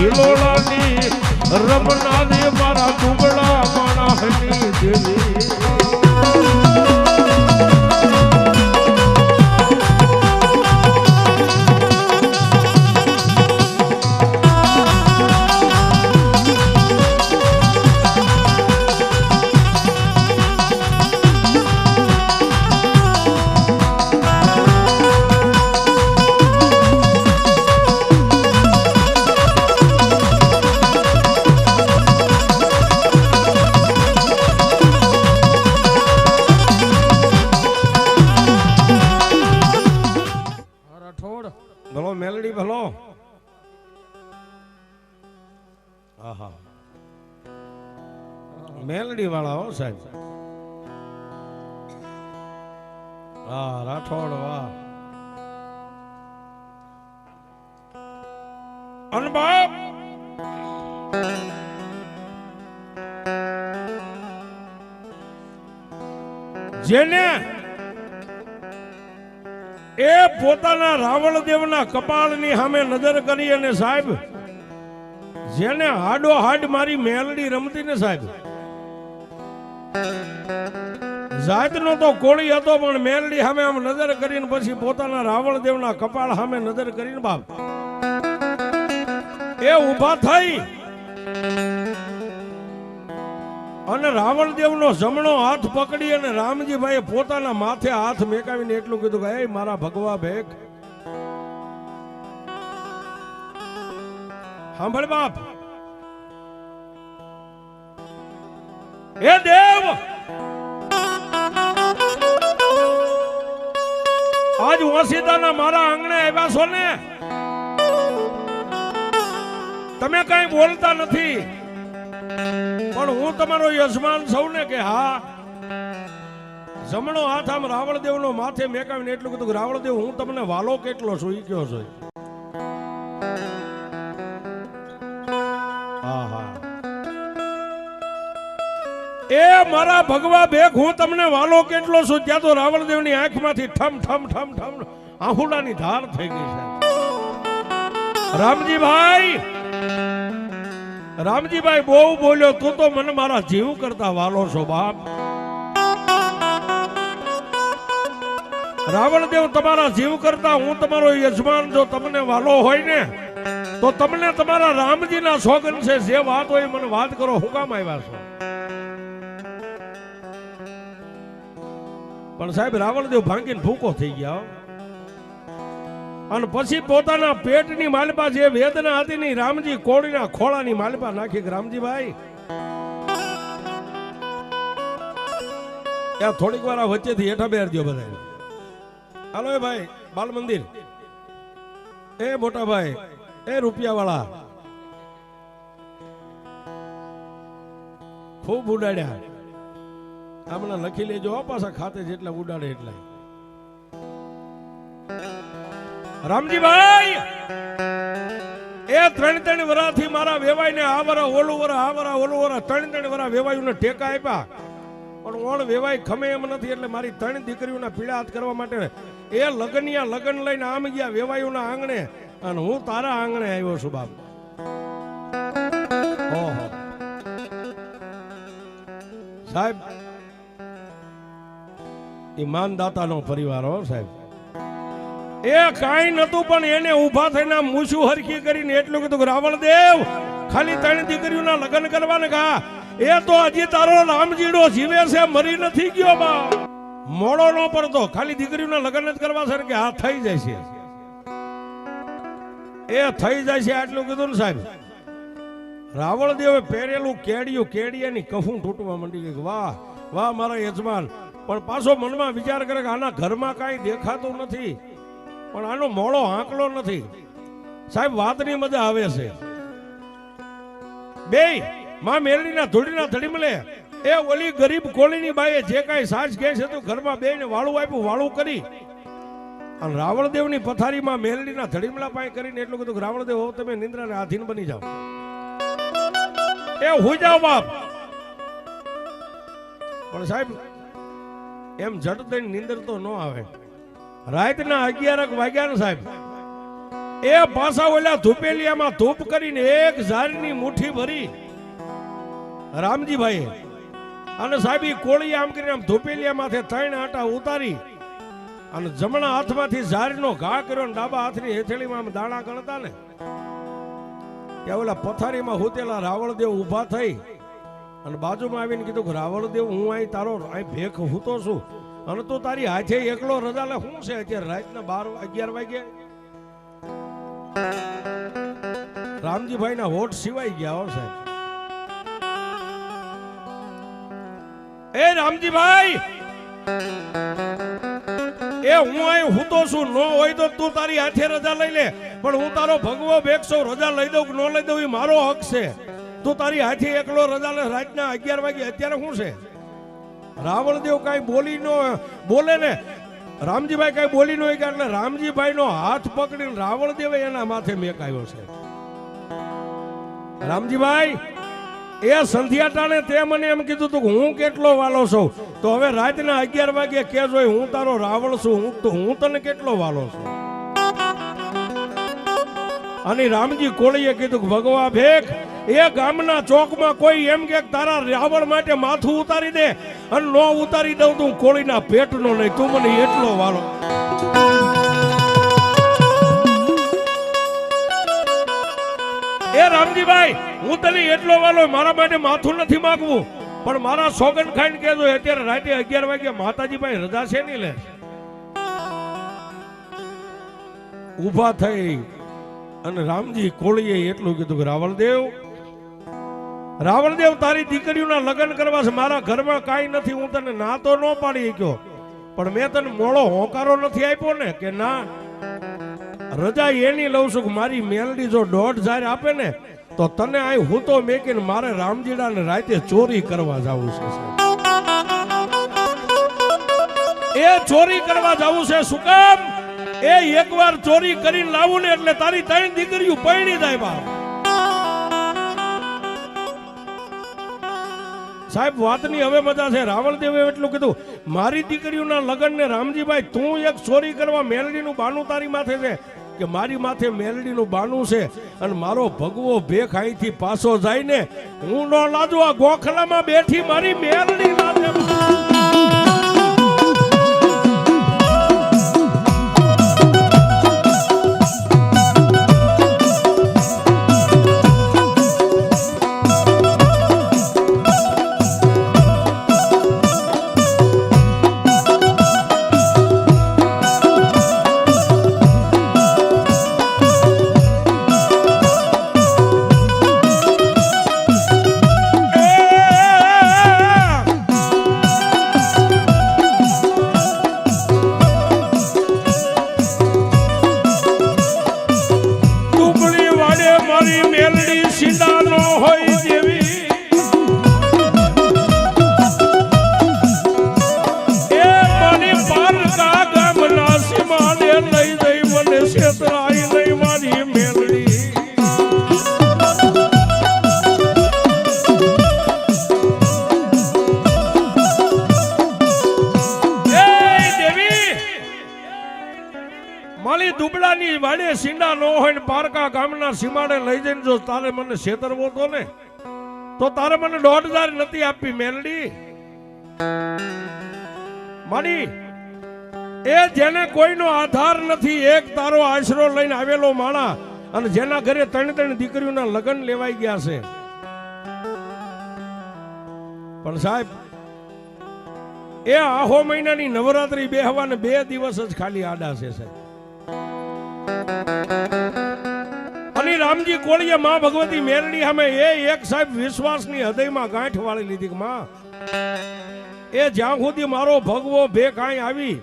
હિલોળાની રમના દે મારા દુબળા માણસની દેવી ભલો મેલડી ભલો આહા મેલડી વાળા હો સાહેબ હા રાઠોડ વાહ અનબાપ જેને એ પોતાના રાવણદેવના કપાળની સામે નજર કરી અને સાહેબ જેને હાડો હાડ મારી મેલડી રમતી ને સાહેબ જાતનો તો કોળી હતો પણ મેલડી સામે આમ નજર કરીને પછી પોતાના રાવણદેવના કપાળ સામે નજર કરીને બાપ એ ઊભા થઈ અને રાવણદેવનો જમણો હાથ પકડી અને રામજીભાઈ પોતાના માથે હાથ મેકાવીને એટલું કીધું કે એ મારા ભગવા ભેખ સાંભળ બાપ એ દેવ આજ ઓસીતાના મારા આંગણે આવ્યા છો ને તમે કઈ બોલતા નથી પણ હું તમારો યજમાન છું ને કે હા જમણો હાથ આમ રાવણદેવનો માથે મેકાવીને એટલું કીધું કે રાવણદેવ હું તમને વાલો કેટલો છું ઈ કયો છો એ મારા ભગવા ભેખ હું તમને વાલો કેટલો છું ત્યાં તો રાવણદેવની આંખમાંથી ઠમ ઠમ ઠમ ઠમ આહુડાની ધાર થઈ ગઈ છે રામજીભાઈ બહુ બોલ્યો તું તો મને મારા જીવ કરતા વાલો છો બાપ રાવણદેવ તમારા જીવ કરતા હું તમારો યજમાન જો તમને વાલો હોય ને તો તમને તમારા રામજીના સોગન છે જે વાત હોય મને વાત કરો હું કામ આવ્યા છો પણ સાહેબ રાવણદેવ ભાંગીને ભૂકો થઈ ગયા અને પછી પોતાના પેટની માલપા જે વેદના હતી ની રામજી કોળીના ખોળાની માલપા નાખી રામજીભાઈ ત્યાં થોડીક વાર વચ્ચેથી હેઠા બેર દો બધા હાલો એ ભાઈ બાલ મંદિર એ મોટા ભાઈ એ રૂપિયા વાળા ખૂબ ઉડાડ્યા હમણાં લખી લેજો પાછા ખાતે જેટલા ઉડાડે એટલા રામજીભાઈ એ 3 વરાથી મારા વેવાઈ ને આ વરા ઓલું વરા આ વરા ઓલું વરા 3 વરા વેવાયુને ટેકા આપ્યા પણ ઓણ વેવાઈ ખમે એમ નથી એટલે મારી 3 દીકરીઓના પીડા હાથ કરવા માટે એ લગનિયા લગન લઈને આમ ગયા વેવાયુના આંગણે અને હું તારા આંગણે આવ્યો છું બાપ ઓહો સાહેબ ઈમાનદાતાનો પરિવાર હો સાહેબ એ કાઈ નતું પણ એને ઊભા થઈને મૂછું હરખી કરીને એટલું કીધું રાવણદેવ ખાલી 3 દીકરીઓના લગ્ન કરવાને કા એ તો હજી તારો રામજીડો જીવે છે મરી નથી ગયો બા મોડો નો પડતો ખાલી દીકરીઓના લગ્ન જ કરવા છે કે હા થઈ જાય છે એ થઈ જાય છે આટલું કીધું ને સાહેબ રાવણદેવે પહેરેલું કેડિયાની કફું તૂટવા માંડી ગઈ વાહ વાહ મારા યજમાન પણ પાછો મનમાં વિચાર કરે કે આના ઘરમાં કાંઈ દેખાતું નથી પણ આનો મોળો આંકલો નથી સાહેબ વાતની મજા આવે છે બે માં મેલડીના ધૂળીના ધડીમલે એ ઓલી ગરીબ કોળીની બાઈએ જે કાંઈ સાજ કહે છે તો ઘરમાં બેને વાળું આપ્યું વાળું કરી અને રાવણદેવની પથારીમાં મેલડીના ધડીમલા પાય કરીને એટલું કીધું કે રાવણદેવ હવે તમે નિંદ્રાને આધીન બની જાઓ એ હું જાઓ બાપ પણ સાહેબ એમ જટ દઈને નીંદર તો ન આવે રાતના 11 વાગ્યા ને સાહેબ એ પાછા ઓલા ધૂપેલિયામાં ધૂપ કરીને એક ઝાડની મુઠ્ઠી ભરી રામજીભાઈ અને સાહેબ ઈ કોળી આમ કરીને આમ ધૂપેલિયા માથે 3 આંટા ઉતારી અને જમણા હાથમાંથી ઝાડનો ઘા કર્યો ને ડાબા હાથની હેથેળીમાં આમ દાણા ગણતા ને ત્યાં ઓલા પથારીમાં હોતેલા રાવળદેવ ઊભા થઈ અને બાજુમાં આવીને કીધું કે રાવળદેવ હું અહીં તારો અહીં ભેખ હૂતો છું અને તું તારી હાથે એકલો રજા લે શું છે અત્યારે રાતના 11 વાગે રામજીભાઈ ના હોઠ સિવાય ગયા હો સાહેબ એ રામજીભાઈ એ હું અહીં હૂતો છું નો હોય તો તું તારી હાથે રજા લઈ લે પણ હું તારો ભગવો ભેગસો રજા લઈ દઉં કે ન લઈ દઉં એ મારો હક છે તું તારી હાથે એકલો રજા લે રાતના 11 વાગે અત્યારે શું છે રાવણદેવ કઈ બોલી નો બોલે ને રામજીભાઈ કઈ બોલી નો એટલે રામજીભાઈ નો હાથ પકડીને રાવણદેવે એના માથે મેકાયો છે રામજીભાઈ એ સંધ્યા ટાણે તે મને એમ કીધું તું હું કેટલો વાલો છું તો હવે રાતના 11 વાગે કેજો હું તારો રાવણ છું હું તને કેટલો વાલો છું અને રામજી કોળીએ કીધું કે ભગવા ભેખ એ ગામના ચોકમાં કોઈ એમ કે તારા રાવણ માટે માથું ઉતારી દે અને નો ઉતારી દઉં તું કોળીના પેટનો નહીં તું મને એટલો વાલો એ રામજીભાઈ હું તને એટલો વાલો મારા માટે માથું નથી માંગવું પણ મારા સોગન ખાઈને કહેજો અત્યારે રાતે 11 વાગે માતાજી ભાઈ રજા છે નહીં લે ઊભા થઈ અને રામજી કોળીએ એટલું કીધું કે રાવણદેવ તારી દીકરીઓના લગ્ન કરવા છે મારા ઘરમાં કાંઈ નથી હું તને ના તો ન પાડી ગયો પણ મેં તને મોળો હોંકારો નથી આપ્યો ને કે ના રજા એની લઉં છું કે મારી મેલડી જો 1.5 આપે ને તો તને આ હું તો મેકીને મારે રામજીડાને રાતે ચોરી કરવા જવું છે એ ચોરી કરવા જવું છે શું કામ એ એકવાર ચોરી કરીને લાવું ને એટલે તારી 3 દીકરીઓ પરણી જાય બાપ સાહેબ વાતની હવે મજા છે રાવણદેવે એટલું કીધું મારી દીકરીઓના લગ્ન ને રામજીભાઈ તું એક ચોરી કરવા મેલડીનું બાનું તારી માથે છે કે મારી માથે મેલડીનું બાનું છે અને મારો ભગવો ભેખ અહીંથી પાછો જાય ને હું ન લાજુ આ ગોખલામાં બેઠી મારી મેલડી લાજે દુબળાની વાડે સીંડા નો હોય ને પારકા ગામના સીમાડે લઈ જઈને જો તારે મને છેતરવો તો ને તો તારે મને 1.5 નથી આપી મેલડી માડી એ જેને કોઈનો આધાર નથી એક તારો આશરો લઈને આવેલો માણા અને જેના ઘરે 3 દીકરીઓના લગ્ન લેવાઈ ગયા છે પણ સાહેબ એ આહો મહિનાની નવરાત્રી બેહવાને 2 દિવસ જ ખાલી આડા છે સાહેબ અને રામજી કોળીએ માં ભગવતી મેરડી સામે એ એક સાહેબ વિશ્વાસની હૃદયમાં ગાંઠ વાળી લીધી કે માં એ જ્યાં સુધી મારો ભગવો ભેખ અહીં આવી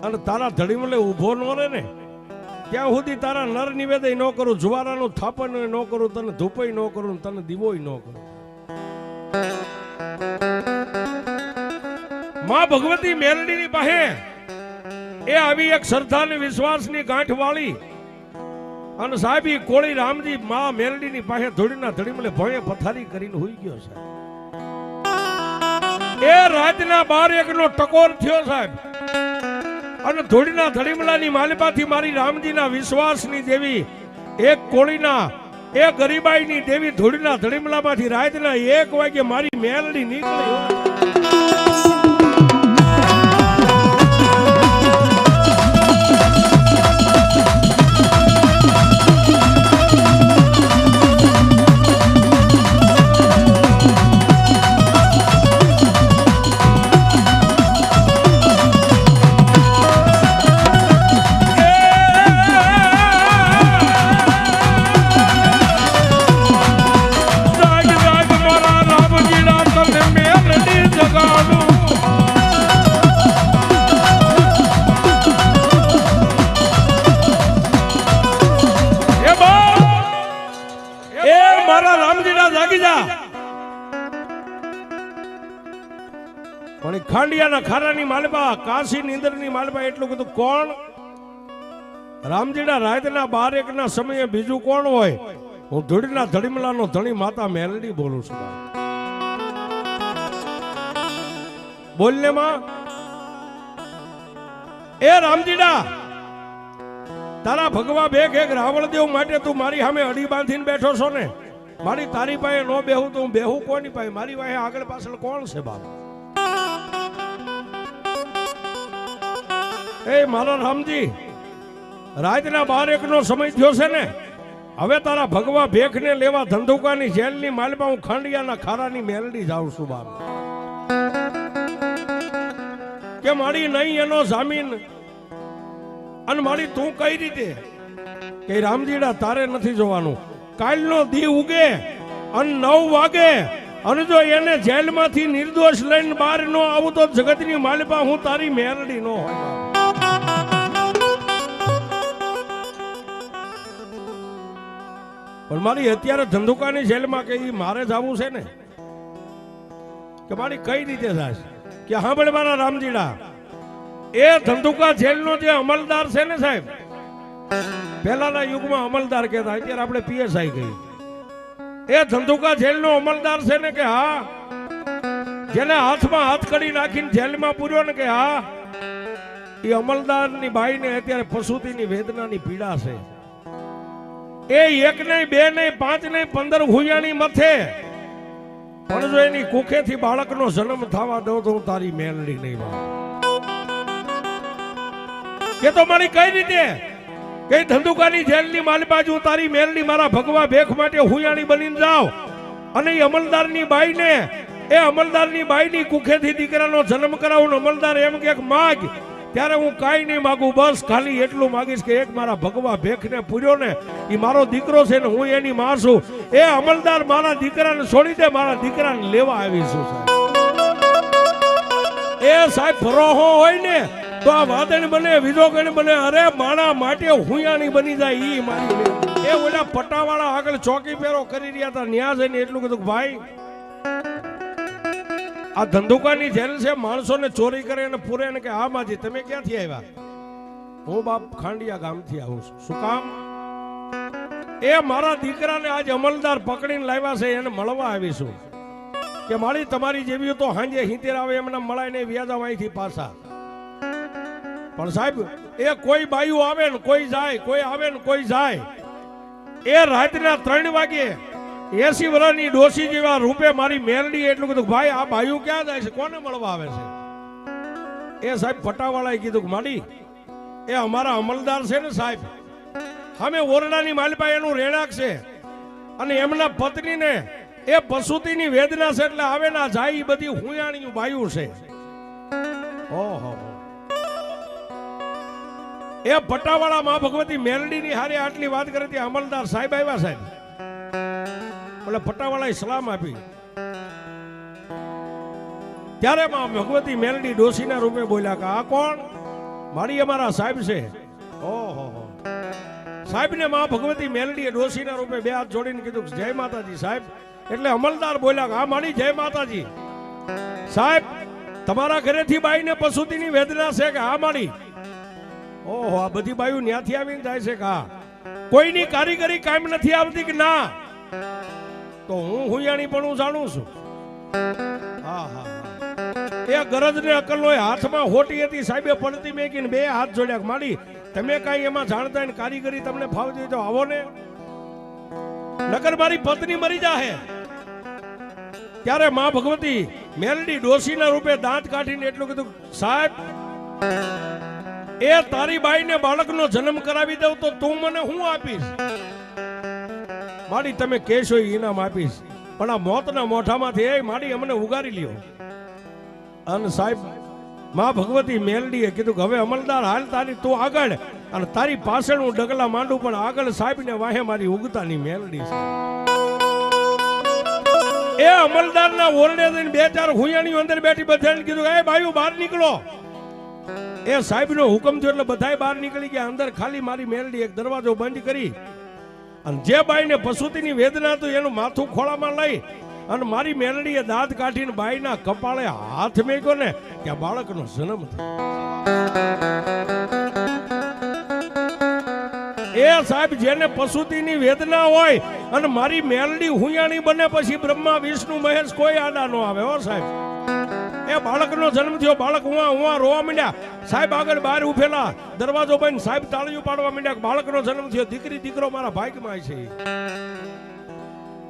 અને તારા ધડીમલે ઊભો ન રહે ને ત્યાં સુધી તારા નર નિવેદય ન કરું જુવારાનું થાપન ન કરું તને ધૂપય ન કરું તને દીવોય ન કરું માં ભગવતી મેરડીની પાસે એ આવી એક શ્રદ્ધાની વિશ્વાસની ગાંઠ વાળી અને સાહેબ ઈ કોળી રામજી માં મેરડીની પાસે ધોડીના ધડીમલે ભોંયે પથારી કરીને હોઈ ગયો છે એ રાતના 12-1 નો ટકોર થયો સાહેબ અને ધૂળીના ધડીમલાની માલિપાથી મારી રામજીના વિશ્વાસની દેવી એક કોળીના એ ગરીબાઈની દેવી ધૂળીના ધડીમલામાંથી રાતના 1 વાગે મારી મેલડી નીકળી. પણ ખાંડિયાના ખારાની માલપા કાશી નીંદરની માલપા એટલું કીધું કોણ? રામજીના રાતના 12 ના સમયે બીજું કોણ હોય? હું ધૂળીના ધડીમલાનો ધણી માતા મેલડી બોલું છું. બોલને માં. એ રામજીડા, તારા ભગવા બેગ એક રાવણ દેવ માટે તું મારી સામે અડી બાંધીને બેઠો છો ને? મારી તારી પાસે નો બેહું તો હું બેહું કોની પાસે? મારી પાસે આગળ પાછળ કોણ છે બાપ? એ મારા રામજી, રાતના 12 નો સમય થયો છે ને? હવે તારા ભગવા ભેખને લેવા ધંધુકાની જેલની માલમાં હું ખાંડિયાના ખારાની મેલડી જાઉં છું બાપ. કે મારી નહીં એનો જામીન અને મારી તું કઈ રીતે? કે રામજીડા તારે નથી જોવાનું. કાલનો દી ઉગે અને 9 વાગે અને જો એને જેલમાંથી નિર્દોષ લઈને બહાર નો આવું તો જગતની માલપા હું તારી મેલડી નો હોય. પણ મારી અત્યારે ધંધુકાની જેલમાં કે મારે જવું છે ને? કે મારી કઈ રીતે જાય? કે સાંભળ મારા રામજીડા, એ ધંધુકા જેલનો જે અમલદાર છે ને સાહેબ, પહેલાના યુગમાં અમલદાર કહેતા, અત્યારે આપણે પીએસઆઈ કહી. એ ધંધુકા જેલનો અમલદાર છે ને? કે હા. જેને હાથમાં હાથ કડી નાખીને જેલમાં પૂર્યો ને? કે હા. એ અમલદારની બાઈને અત્યારે પ્રસૂતિની વેદનાની પીડા છે. એ 1 નહીં 2 નહીં 5 નહીં 15 હુંયાની મથે પણ જો એની કુખેથી બાળકનો જન્મ થવા દઉં તો હું તારી મેલડી નહીં વાળું. કે તો મારી કઈ રીતે? કે ધંધુકાની જેલની માલબાજુ હું તારી મેલડી મારા ભગવા ભેખ માટે હુંયાણી બનીને જાવ અને એ અમલદારની બાઈને બાઈની કુખેથી દીકરાનો જન્મ કરાવું. અમલદાર એમ કે માગ, ત્યારે હું કાંઈ નહીં માગું, બસ ખાલી એટલું માગીશ કે એક મારા ભગવા ભેખને પૂર્યો ને, એ મારો દીકરો છે ને, હું એની માં છું. એ અમલદાર મારા દીકરાને છોડી દે, મારા દીકરાને લેવા આવીશું સાહેબ. એ સાહેબ ફરોહો હોય ને તો આ વાદળ બને, વિજોગણ બને, અરે માણા માટે હુંયાણી બની જાય. ઈ મારી એ ઓલા પટાવાળા આગળ ચોકી પેરો કરી રહ્યા હતા, ન્યા જઈને એટલું કીધું ભાઈ આ ધંધુકાની જેલ છે, માણસોને ચોરી કરે અને પૂરે ને. કે હા માજી, તમે ક્યાંથી આવ્યા? હું બાપ ખાંડિયા ગામથી આવું છું. શું કામ? એ મારા દીકરાને આજ અમલદાર પકડીને લાવ્યા છે, એને મળવા આવીશું. કે મારી તમારી જેવી તો હાંજે 70 આવે એમને મળાય નહીં, વ્યાજા અહીંથી પાછા. પણ સાહેબ એ કોઈ બાયું આવે ને કોઈ જાય, કોઈ આવે ને કોઈ જાય. એ રાતના 3 વાગે 80 વર્ષની ડોસી જેવા રૂપે મારી મેલડી એટલું કીધું ભાઈ આ બાયું ક્યાં જાય છે, કોને મળવા આવે છે? એ સાહેબ પટાવાળાએ કીધું કે માડી એ અમારા અમલદાર છે ને સાહેબ, અમે ઓરડાની માલપા એનું રેણાક છે અને એમના પત્નીને એ પ્રસૂતિની વેદના છે એટલે આવે ના જાય બધી હુંયાણી બાયું છે. ઓહો. એ પટાવાળા માં ભગવતી મેલડીની હારે આટલી વાત કરી હતી. અમલદાર સાહેબ આવ્યા સાહેબ, એટલે પટાવાળાએ સલામ આપી. ત્યારે માં ભગવતી મેલડી ડોસીના રૂપે બોલ્યા કે આ કોણ? મારી અમારા સાહેબ છે. ઓહો. સાહેબ ને માં ભગવતી મેલડીએ ડોસીના રૂપે 2 હાથ જોડીને કીધું જય માતાજી સાહેબ. એટલે અમલદાર બોલ્યા કે હા મારી જય માતાજી. સાહેબ તમારા ઘરેથી બાઈને પ્રસૂતિની વેદના છે? કે હા મારી. ઓહો, આ બધી બાયું ન્યાથી આવીને જાય છે? કે હા. કોઈની કારીગરી કામ નથી આવતી? કે ના. તો હું હુંયાણી પણ હું જાણું છું. હા હા હા. એ ગરજ ને અકલ હોય હાથમાં હોટી હતી સાહેબે પડતી મેકીને બે હાથ જોડ્યા માડી તમે કઈ એમાં જાણતા ને કારીગરી તમને ફાવતી હોય તો આવો ને નકર મારી પત્ની મરી જાહે ત્યારે માં ભગવતી મેલડી ડોશીના રૂપે દાંત કાઢીને એટલું કીધું સાહેબ એ તારી બાઈને બાળકનો જન્મ કરાવી દઉં તો તું મને હું આપીશ માડી તમે કહેશો ઇનામ આપીશ પણ આ મોતના મોઢામાંથી એ માડી અમને ઉગારી લ્યો અને સાહેબ માં ભગવતી મેલડીએ કીધું કે હવે અમલદાર હાલ તારી તું આગળ અને તારી પાછળ હું ડગલા માંડું પણ આગળ સાહેબ ને વાહે મારી ઉગતાની મેલડી છે એ અમલદારના ઓરડે જઈને બે ચાર હુંયાણીઓ અંદર બેઠી બધાને કીધું એ ભાઈઓ બહાર નીકળો એ સાહેબનો હુકમ થયો એટલે બધાય બહાર નીકળી ગયા અંદર ખાલી મારી મેલડી એક દરવાજો બંધ કરી અને જે બાઈને પશુતીની વેદના હતું એનું માથું ખોળામાં લઈ અને મારી મેલડીએ દાંત કાઢીને બાઈના કપાળે હાથ મેક્યો ને ત્યાં બાળકનો જન્મ થયો એ સાહેબ જેને પશુતીની વેદના હોય અને મારી મેલડી હુંયાણી બને પછી બ્રહ્મા વિષ્ણુ મહેશ કોઈ આડા નો આવે હો સાહેબ એ બાળકનો જન્મ થયો બાળક ઉવા રોવા માંડ્યા સાહેબ આગળ બહાર ઉભેલા દરવાજો બંધ સાહેબ તાળીઓ પાડવા માંડ્યા બાળકનો જન્મ થયો દીકરી દીકરો મારા ભાગ્યમાં છે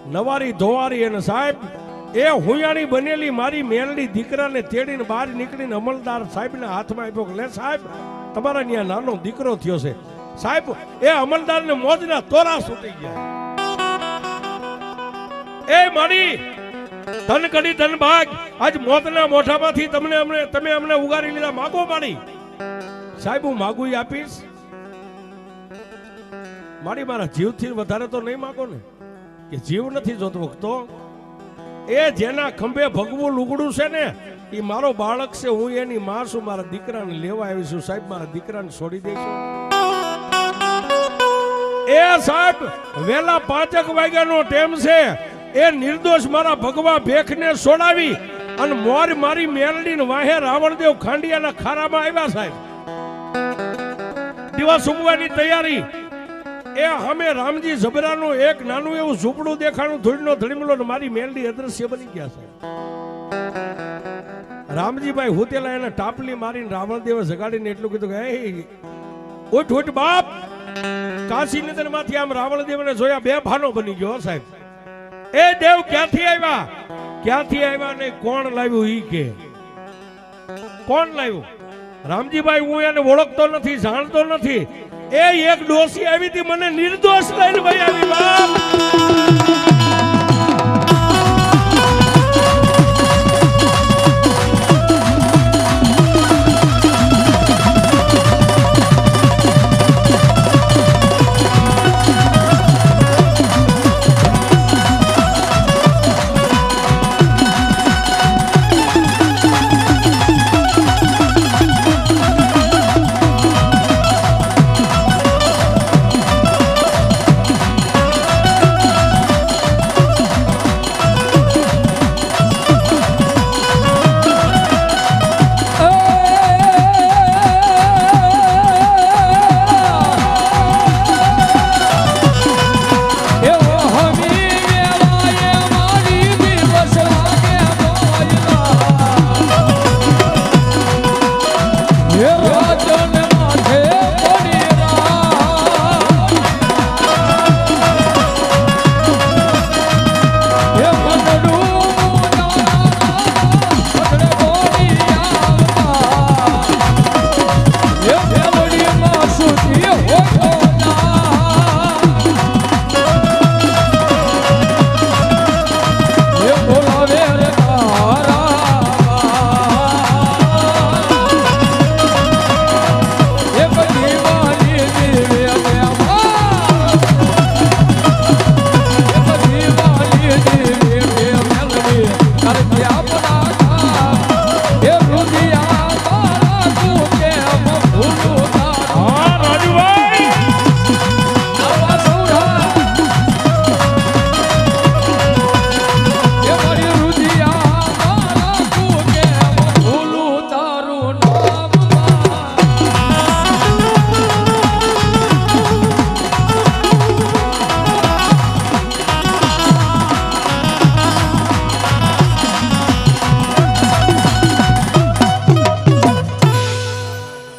નવારી ધોવારી અને સાહેબ એ હુંયાણી બનેલી મારી મેલડી દીકરાને તેડીને બહાર નીકળીને અમલદાર સાહેબના હાથમાં આપ્યો લે સાહેબ તમારા ત્યાં નાનો દીકરો થયો છે સાહેબ એ અમલદારને મોજના તોરા છૂટી ગયા એ મારી ધન કડી ધન ભાગ આજ મોતના મોઢામાંથી તમે અમને ઉગારી લીધા માગો માડી સાહેબ હું માગું આપીશ મારી મારા જીવથી વધારે તો નહીં માગો ને કે જીવ નથી જોતો તો એ જેના ખંભે ભગવું લુગડું છે ને એ મારો બાળક છે હું એની માં છું મારા દીકરાને લેવા આવી છું સાહેબ મારા દીકરાને છોડી દઈશું એ સાહેબ વેલા 5 વાગ્યાનો ટાઈમ છે એ નિર્દોષ મારા ભગવા ભેખને છોડાવી અને મોર મારી મેલડીને વાહે રાવણદેવ ખાંડિયાના ખારામાં આવ્યા સાહેબ દિવસ ઉગવાની તૈયારી એ અમે રામજી જબરાનું એક નાનું એવું ઝૂંપડું દેખાણું ધૂળનો ધડીમલો મારી મેલડી અદ્રશ્ય બની ગયા છે રામજીભાઈ હુતેલા એને ટાપલી મારીને રાવણદેવે જગાડીને એટલું કીધું કે ઉઠ ઉઠ બાપ કાશી નગર માંથી આમ રાવણદેવને જોયા બે ભાનો બની ગયો સાહેબ એ દેવ ક્યાંથી આવ્યા ને કોણ લાવ્યું ઈ કે કોણ લાવ્યું રામજીભાઈ હું એને ઓળખતો નથી જાણતો નથી એ એક ડોસી આવી હતી મને નિર્દોષ લઈને ભાઈ આવી બાપ